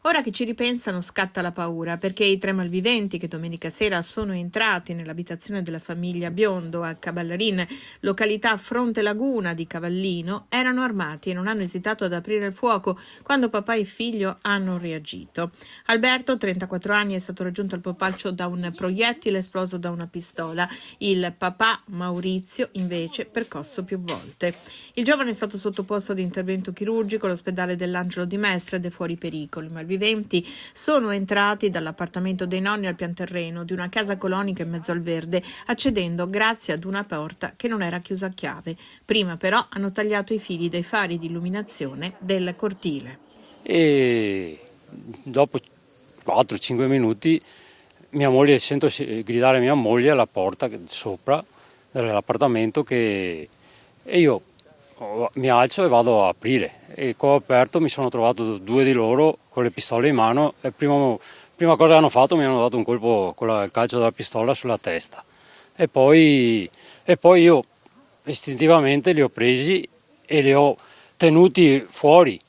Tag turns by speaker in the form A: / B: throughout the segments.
A: Ora che ci ripensano scatta la paura, perché i tre malviventi che domenica sera sono entrati nell'abitazione della famiglia Biondo a Caballarin, località Fronte Laguna di Cavallino, erano armati e non hanno esitato ad aprire il fuoco quando papà e figlio hanno reagito. Alberto, 34 anni, è stato raggiunto al polpaccio da un proiettile esploso da una pistola. Il papà, Maurizio, invece, percosso più volte. Il giovane è stato sottoposto ad intervento chirurgico all'ospedale dell'Angelo di Mestre ed è fuori pericolo. I malviventi sono entrati dall'appartamento dei nonni al pian terreno di una casa colonica in mezzo al verde, accedendo grazie ad una porta che non era chiusa a chiave. Prima però hanno tagliato i fili dei fari di illuminazione del cortile.
B: E dopo 4-5 minuti mia moglie, sento gridare mia moglie alla porta sopra dell'appartamento e io mi alzo e vado a aprire, e quando ho aperto mi sono trovato due di loro con le pistole in mano e prima cosa che hanno fatto mi hanno dato un colpo con il calcio della pistola sulla testa e poi io istintivamente li ho presi e li ho tenuti fuori,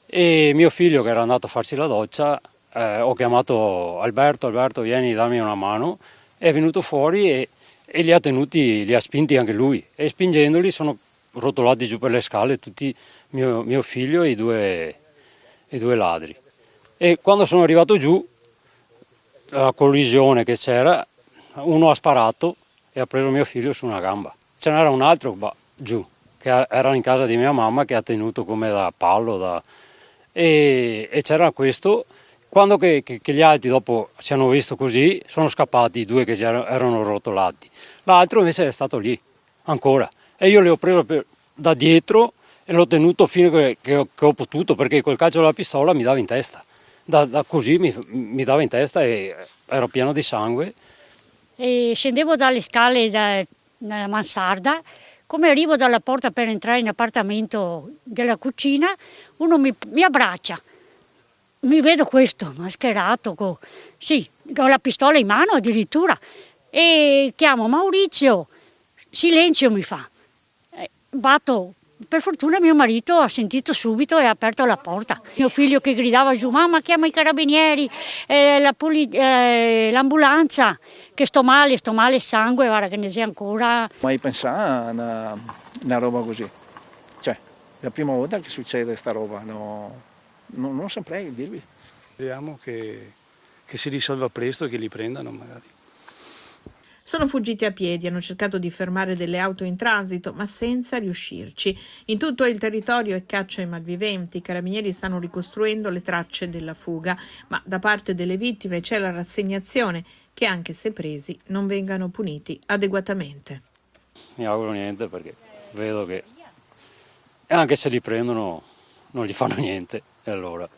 B: e mio figlio che era andato a farsi la doccia, ho chiamato Alberto, vieni, dammi una mano, è venuto fuori e li ha tenuti, li ha spinti anche lui, e spingendoli sono rotolati giù per le scale tutti mio figlio e i due ladri. E quando sono arrivato giù, la collisione che c'era, uno ha sparato e ha preso mio figlio su una gamba. Ce n'era un altro giù, che era in casa di mia mamma, che ha tenuto come da pallo, e c'era questo. Quando che gli altri dopo si hanno visto così, sono scappati i due che erano rotolati. L'altro invece è stato lì, ancora. E io li ho preso da dietro e l'ho tenuto fino che ho potuto, perché col calcio della pistola mi dava in testa. Così mi dava in testa e ero pieno di sangue.
C: E scendevo dalle scale dalla mansarda, come arrivo dalla porta per entrare in appartamento della cucina, uno mi abbraccia. Mi vedo questo mascherato con la pistola in mano addirittura, e chiamo Maurizio, silenzio mi fa. Batto, per fortuna mio marito ha sentito subito e ha aperto la porta. Mio figlio che gridava giù, mamma chiama i carabinieri, l'ambulanza, che sto male, sangue, guarda che ne sia ancora.
D: Mai pensare a una roba così? Cioè, è la prima volta che succede sta roba, no, non saprei dirvi.
E: Speriamo che si risolva presto e che li prendano magari.
A: Sono fuggiti a piedi, hanno cercato di fermare delle auto in transito, ma senza riuscirci. In tutto il territorio è caccia ai malviventi. I carabinieri stanno ricostruendo le tracce della fuga, ma da parte delle vittime c'è la rassegnazione che, anche se presi, non vengano puniti adeguatamente.
B: Mi auguro niente, perché vedo che anche se li prendono non gli fanno niente, e allora.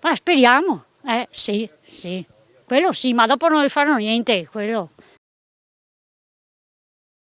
C: Ma speriamo, sì, quello sì, ma dopo non gli fanno niente, quello.